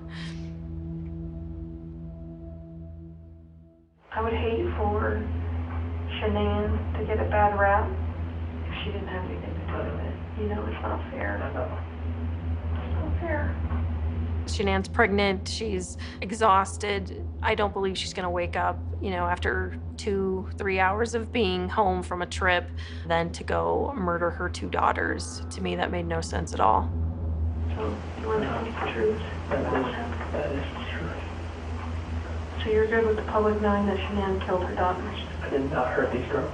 I would hate for Shanann to get a bad rap if she didn't have anything to do with it. You know, it's not fair. It's not fair. Shanann's pregnant, she's exhausted. I don't believe she's gonna wake up, you know, after 2-3 hours of being home from a trip, then to go murder her 2 daughters. To me, that made no sense at all. So, you want to tell us the truth? That is the truth. So you're good with the public knowing that Shanann killed her daughters? I did not hurt these girls.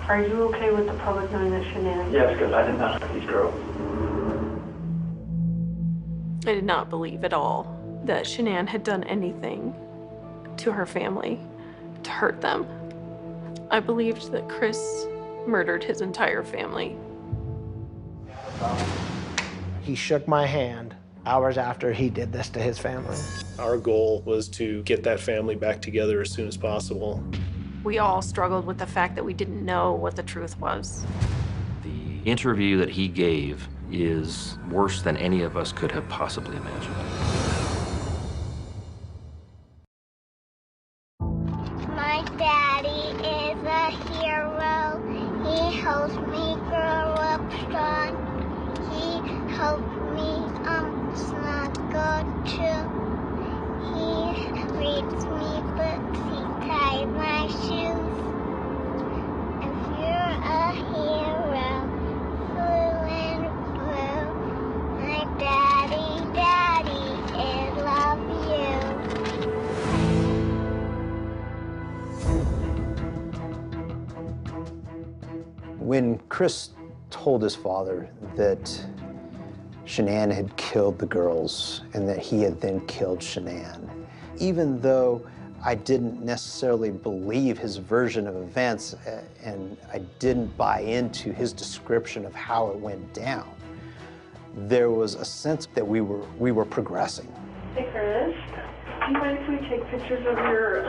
Are you okay with the public knowing that Shanann? Yes, because I did not hurt these girls. I did not believe at all that Shanann had done anything to her family to hurt them. I believed that Chris murdered his entire family. He shook my hand hours after he did this to his family. Our goal was to get that family back together as soon as possible. We all struggled with the fact that we didn't know what the truth was. The interview that he gave is worse than any of us could have possibly imagined. My daddy is a hero. He helps me grow up strong. He helped me snuggle too. He reads me books, he ties my shoes. If you're a hero, blue and blue, my daddy, I love you. When Chris told his father that Shanann had killed the girls and that he had then killed Shanann, even though I didn't necessarily believe his version of events and I didn't buy into his description of how it went down, there was a sense that we were progressing. Hey, Chris, do you mind if we take pictures of your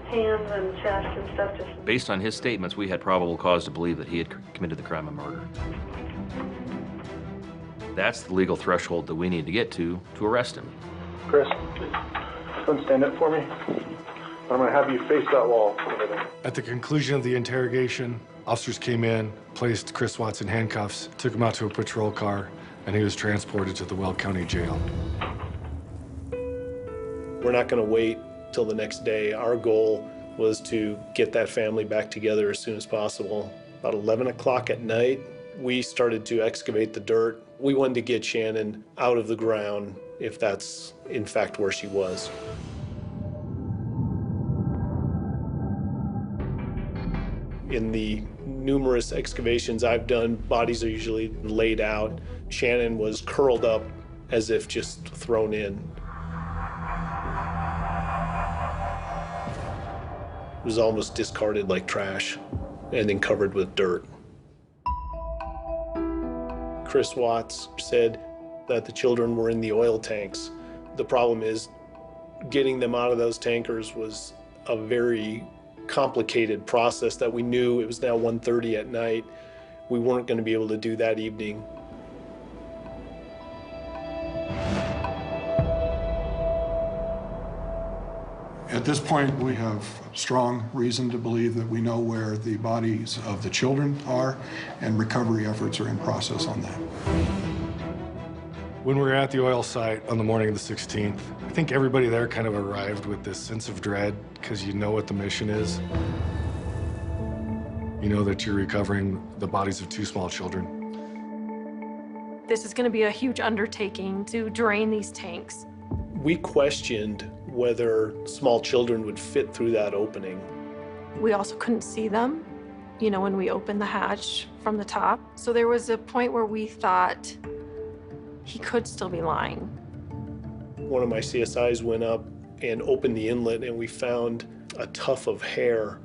hands and chest and stuff? Just Based on his statements, we had probable cause to believe that he had committed the crime of murder. That's the legal threshold that we need to get to arrest him. Chris, come stand up for me. I'm gonna have you face that wall. At the conclusion of the interrogation, officers came in, placed Chris Watts in handcuffs, took him out to a patrol car, and he was transported to the Weld County Jail. We're not going to wait till the next day. Our goal was to get that family back together as soon as possible. About 11 o'clock at night, we started to excavate the dirt. We wanted to get Shanann out of the ground if that's in fact where she was. In the numerous excavations I've done, bodies are usually laid out. Shanann was curled up as if just thrown in. It was almost discarded like trash and then covered with dirt. Chris Watts said that the children were in the oil tanks. The problem is getting them out of those tankers was a very complicated process that we knew. It was now 1:30 at night. We weren't going to be able to do that evening. At this point, we have strong reason to believe that we know where the bodies of the children are, and recovery efforts are in process on that. When we were at the oil site on the morning of the 16th, I think everybody there kind of arrived with this sense of dread because you know what the mission is. You know that you're recovering the bodies of 2 small children. This is going to be a huge undertaking to drain these tanks. We questioned whether small children would fit through that opening. We also couldn't see them, you know, when we opened the hatch from the top. So there was a point where we thought he could still be lying. One of my CSIs went up and opened the inlet, and we found a tuft of hair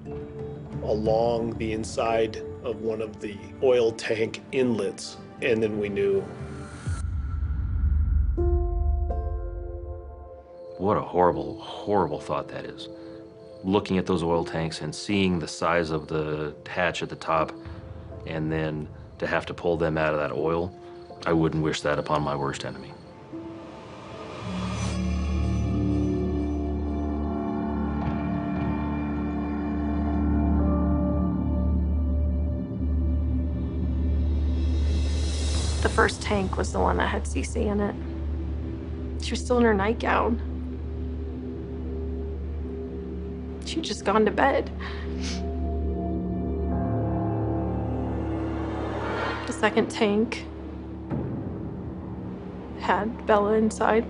along the inside of one of the oil tank inlets, and then we knew. What a horrible, horrible thought that is. Looking at those oil tanks and seeing the size of the hatch at the top, and then to have to pull them out of that oil, I wouldn't wish that upon my worst enemy. The first tank was the one that had Cece in it. She was still in her nightgown. She'd just gone to bed. The second tank had Bella inside.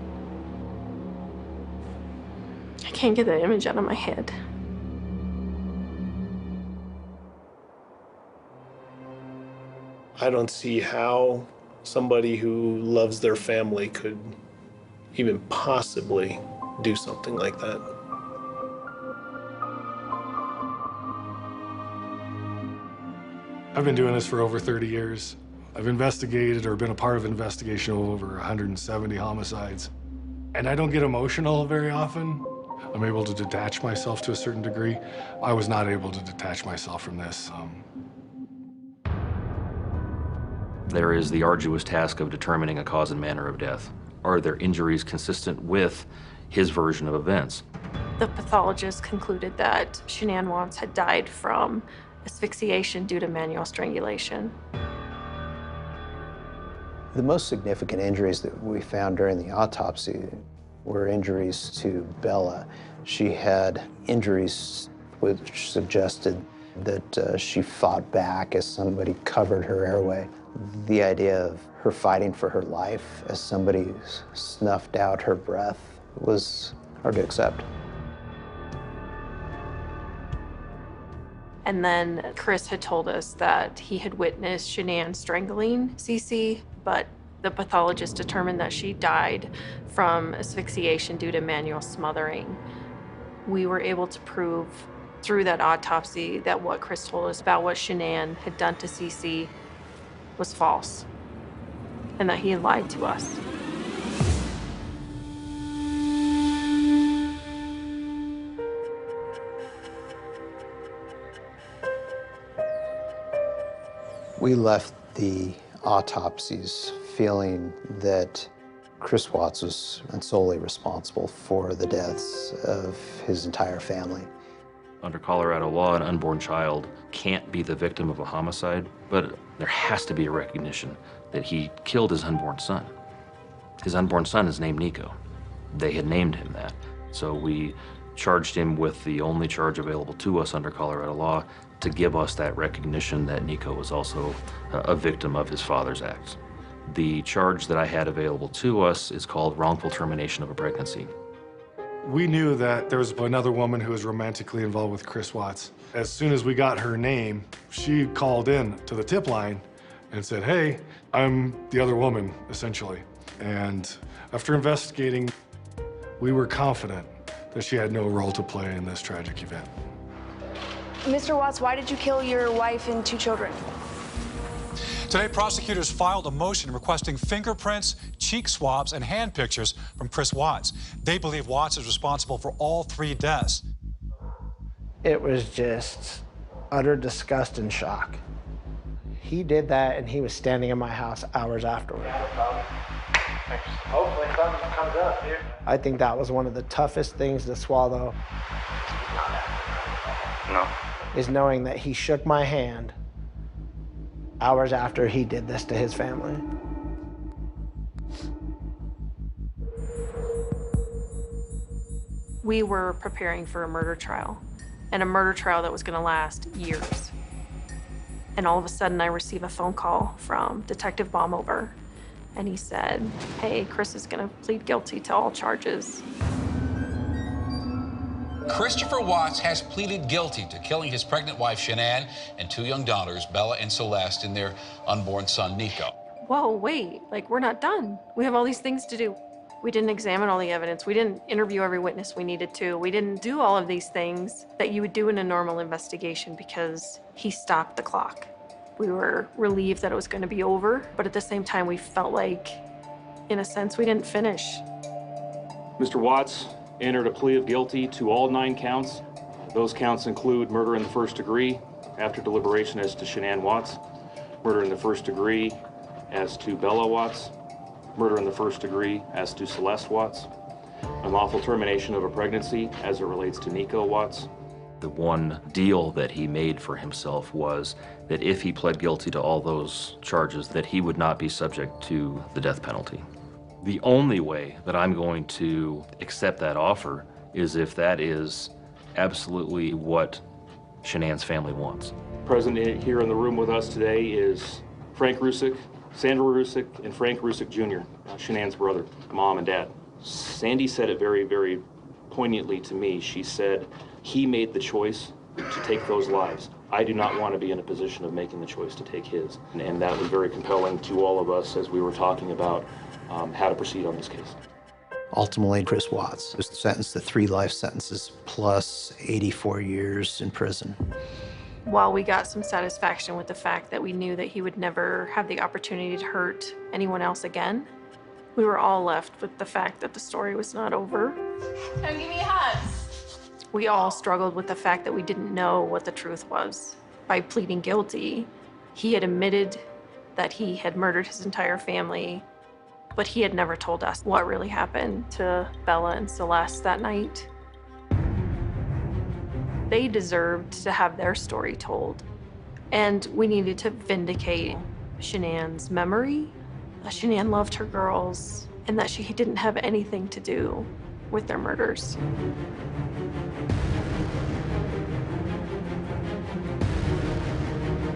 I can't get that image out of my head. I don't see how somebody who loves their family could even possibly do something like that. I've been doing this for over 30 years. I've investigated or been a part of investigation of over 170 homicides. And I don't get emotional very often. I'm able to detach myself to a certain degree. I was not able to detach myself from this. There is the arduous task of determining a cause and manner of death. Are there injuries consistent with his version of events? The pathologist concluded that Shanann Watts had died from asphyxiation due to manual strangulation. The most significant injuries that we found during the autopsy were injuries to Bella. She had injuries which suggested that she fought back as somebody covered her airway. The idea of her fighting for her life as somebody snuffed out her breath was hard to accept. And then Chris had told us that he had witnessed Shanann strangling Cece, but the pathologist determined that she died from asphyxiation due to manual smothering. We were able to prove through that autopsy that what Chris told us about what Shanann had done to Cece was false, and that he had lied to us. We left the autopsies feeling that Chris Watts was solely responsible for the deaths of his entire family. Under Colorado law, an unborn child can't be the victim of a homicide, but there has to be a recognition that he killed his unborn son. His unborn son is named Nico. They had named him that. So we charged him with the only charge available to us under Colorado law to give us that recognition that Nico was also a victim of his father's acts. The charge that I had available to us is called wrongful termination of a pregnancy. We knew that there was another woman who was romantically involved with Chris Watts. As soon as we got her name, she called in to the tip line and said, "Hey, I'm the other woman," essentially. And after investigating, we were confident that she had no role to play in this tragic event. Mr. Watts, why did you kill your wife and 2 children? Today, prosecutors filed a motion requesting fingerprints, cheek swabs, and hand pictures from Chris Watts. They believe Watts is responsible for all 3 deaths. It was just utter disgust and shock. He did that, and he was standing in my house hours afterward. Hopefully something comes up here. I think that was one of the toughest things to swallow. No. Is knowing that he shook my hand hours after he did this to his family. We were preparing for a murder trial, and a murder trial that was going to last years. And all of a sudden, I receive a phone call from Detective Baumover, and he said, "Hey, Chris is going to plead guilty to all charges." Christopher Watts has pleaded guilty to killing his pregnant wife, Shanann, and 2 young daughters, Bella and Celeste, and their unborn son, Nico. Whoa, wait, like, we're not done. We have all these things to do. We didn't examine all the evidence. We didn't interview every witness we needed to. We didn't do all of these things that you would do in a normal investigation because he stopped the clock. We were relieved that it was going to be over, but at the same time, we felt like, in a sense, we didn't finish. Mr. Watts entered a plea of guilty to all 9 counts. Those counts include murder in the first degree after deliberation as to Shanann Watts, murder in the first degree as to Bella Watts, murder in the first degree as to Celeste Watts, unlawful termination of a pregnancy as it relates to Nico Watts. The one deal that he made for himself was that if he pled guilty to all those charges, that he would not be subject to the death penalty. The only way that I'm going to accept that offer is if that is absolutely what Shanann's family wants. Present here in the room with us today is Frank Rusick, Sandra Rusick, and Frank Rusick Jr., Shanann's brother, mom and dad. Sandy said it very, very poignantly to me. She said, he made the choice to take those lives. I do not want to be in a position of making the choice to take his. And that was very compelling to all of us as we were talking about how to proceed on this case. Ultimately, Chris Watts was sentenced to 3 life sentences plus 84 years in prison. While we got some satisfaction with the fact that we knew that he would never have the opportunity to hurt anyone else again, we were all left with the fact that the story was not over. Come give me a hug. We all struggled with the fact that we didn't know what the truth was. By pleading guilty, he had admitted that he had murdered his entire family, but he had never told us what really happened to Bella and Celeste that night. They deserved to have their story told, and we needed to vindicate Shanann's memory, that Shanann loved her girls, and that she didn't have anything to do with their murders.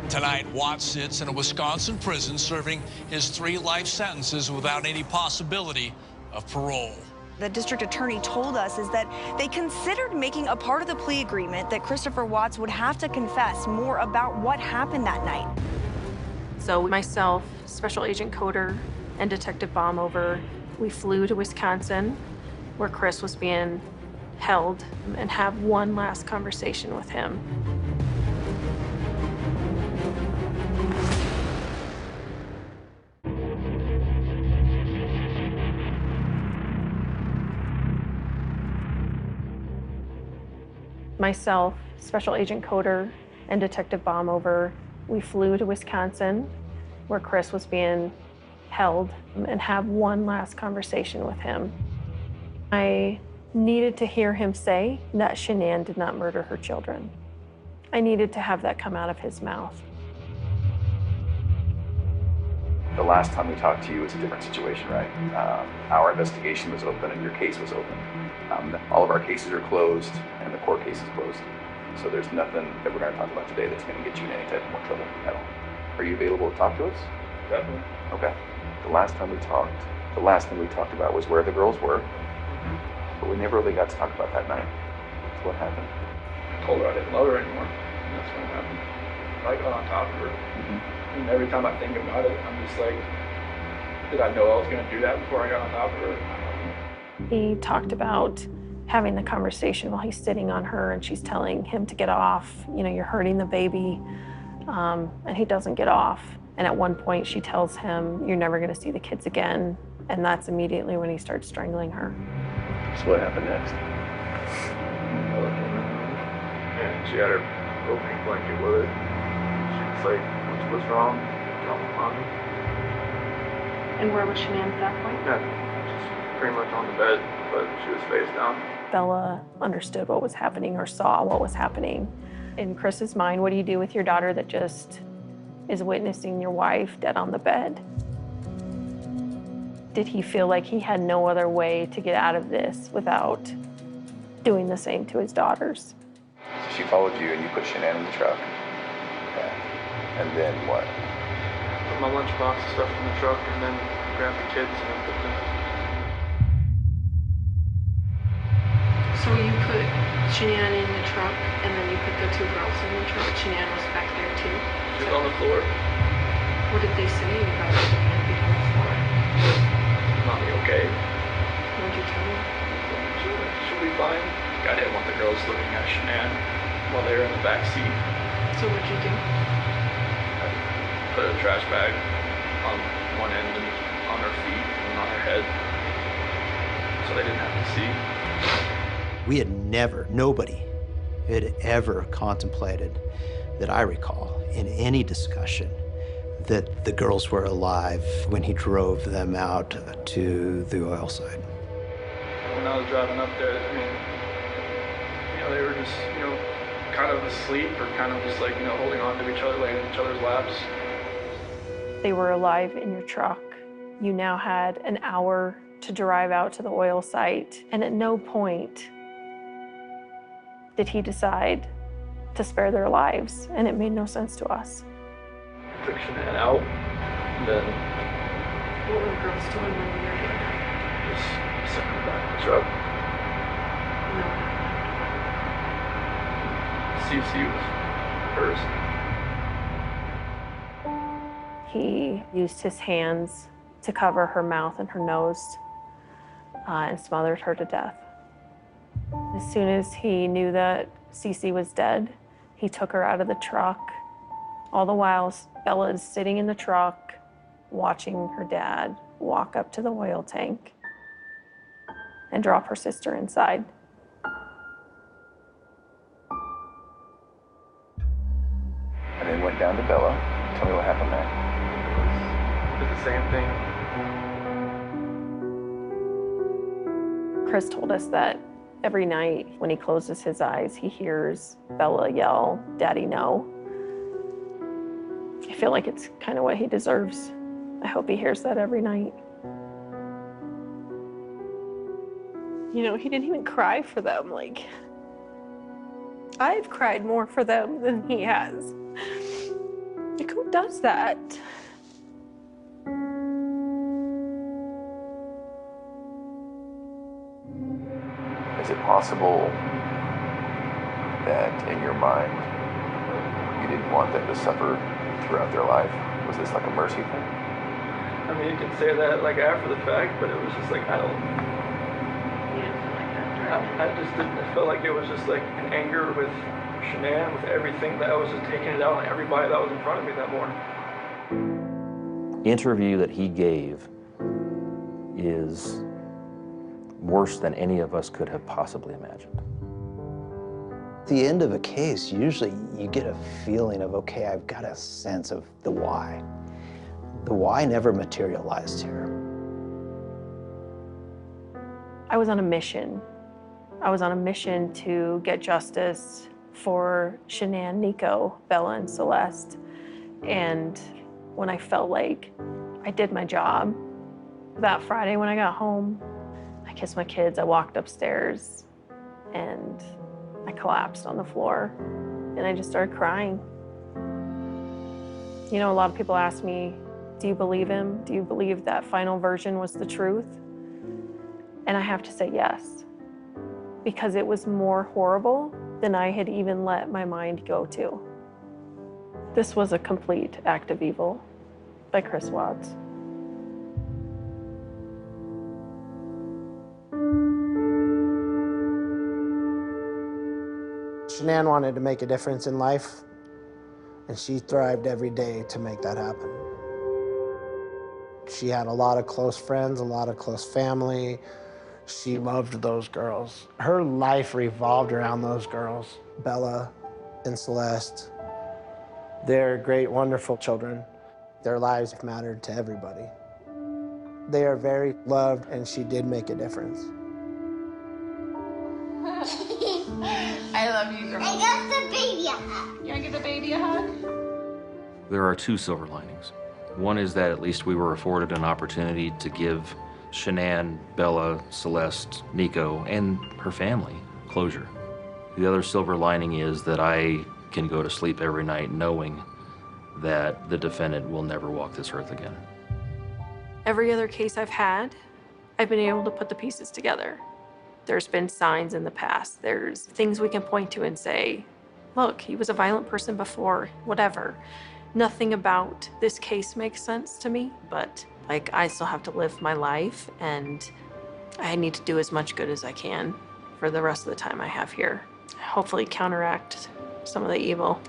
Tonight, Watts sits in a Wisconsin prison serving his 3 life sentences without any possibility of parole. The district attorney told us is that they considered making a part of the plea agreement that Christopher Watts would have to confess more about what happened that night. So myself, Special Agent Coder, and Detective Baumover, we flew to Wisconsin, where Chris was being held, and have one last conversation with him. Myself, Special Agent Coder, and Detective Baumover, we flew to Wisconsin, where Chris was being held, and have one last conversation with him. I needed to hear him say that Shanann did not murder her children. I needed to have that come out of his mouth. The last time we talked to you, it's a different situation, right? Our investigation was open and your case was open. All of our cases are closed and the court case is closed. So there's nothing that we're going to talk about today that's going to get you in any type of more trouble at all. Are you available to talk to us? Definitely. Okay. The last thing we talked about was where the girls were, but we never really got to talk about that night. So what happened? I told her I didn't love her anymore, and that's what happened. I got on top of her, and every time I think about it, I'm just like, did I know I was going to do that before I got on top of her? He talked about having the conversation while he's sitting on her and she's telling him to get off. You know, you're hurting the baby, and he doesn't get off. And at one point she tells him, you're never going to see the kids again. And that's immediately when he starts strangling her. So what happened next? And she had her little pink blanket with her. She was like, what's wrong? Tell me, Mommy. And where was Shanann at that point? Yeah, she's pretty much on the bed, but she was face down. Bella understood what was happening or saw what was happening. In Chris's mind, what do you do with your daughter that just is witnessing your wife dead on the bed? Did he feel like he had no other way to get out of this without doing the same to his daughters? So she followed you and you put Shanann in the truck. Okay. And then what? Put my lunchbox and stuff in the truck and then grabbed the kids and then put them. So you put Shanann in the truck and then you put the 2 girls in the truck. Shanann was back there too. She was on the floor. What did they say about Shanann being on the floor? Mommy, okay? What did you tell her? She'll be fine. I didn't want the girls looking at Shanann while they were in the back seat. So what'd you do? I put a trash bag on one end and on her feet and on her head so they didn't have to see. We had never, nobody had ever contemplated, that I recall, in any discussion, that the girls were alive when he drove them out to the oil site. When I was driving up there, I mean, you know, they were just, you know, kind of asleep or kind of just like, you know, holding on to each other, laying in each other's laps. They were alive in your truck. You now had an hour to drive out to the oil site, and at no point did he decide to spare their lives, and it made no sense to us. I took Shanann out, and then... What were the girls doing when we were here? Just sitting in the back of the truck. CC was hers. He used his hands to cover her mouth and her nose and smothered her to death. As soon as he knew that Cece was dead, He took her out of the truck. All the while, Bella is sitting in the truck, watching her dad walk up to the oil tank and drop her sister inside. And then went down to Bella. Tell me what happened there. It was the same thing. Chris told us that every night when he closes his eyes, he hears Bella yell, "Daddy, no." I feel like it's kind of what he deserves. I hope he hears that every night. You know, he didn't even cry for them. Like, I've cried more for them than he has. Like, who does that? Is it possible that in your mind you didn't want them to suffer throughout their life? Was this like a mercy thing? I mean, you can say that like after the fact, but it was just like, I just didn't, it felt like it was just like an anger with Shanann, with everything that I was just taking it out on everybody that was in front of me that morning. The interview that he gave is worse than any of us could have possibly imagined. At the end of a case, usually you get a feeling of, okay, I've got a sense of the why. The why never materialized here. I was on a mission. I was on a mission to get justice for Shanann, Nico, Bella, and Celeste. And when I felt like I did my job, that Friday when I got home, I kissed my kids, I walked upstairs, and I collapsed on the floor, and I just started crying. You know, a lot of people ask me, do you believe him? Do you believe that final version was the truth? And I have to say yes, because it was more horrible than I had even let my mind go to. This was a complete act of evil by Chris Watts. Shanann wanted to make a difference in life, and she thrived every day to make that happen. She had a lot of close friends, a lot of close family. She loved those girls. Her life revolved around those girls, Bella and Celeste. They're great, wonderful children. Their lives mattered to everybody. They are very loved, and she did make a difference. I love you, girl. I got the baby a hug. You want to give the baby a hug? There are two silver linings. One is that at least we were afforded an opportunity to give Shanann, Bella, Celeste, Nico, and her family closure. The other silver lining is that I can go to sleep every night knowing that the defendant will never walk this earth again. Every other case I've had, I've been able to put the pieces together. There's been signs in the past. There's things we can point to and say, look, he was a violent person before, whatever. Nothing about this case makes sense to me, but like, I still have to live my life, and I need to do as much good as I can for the rest of the time I have here. Hopefully counteract some of the evil.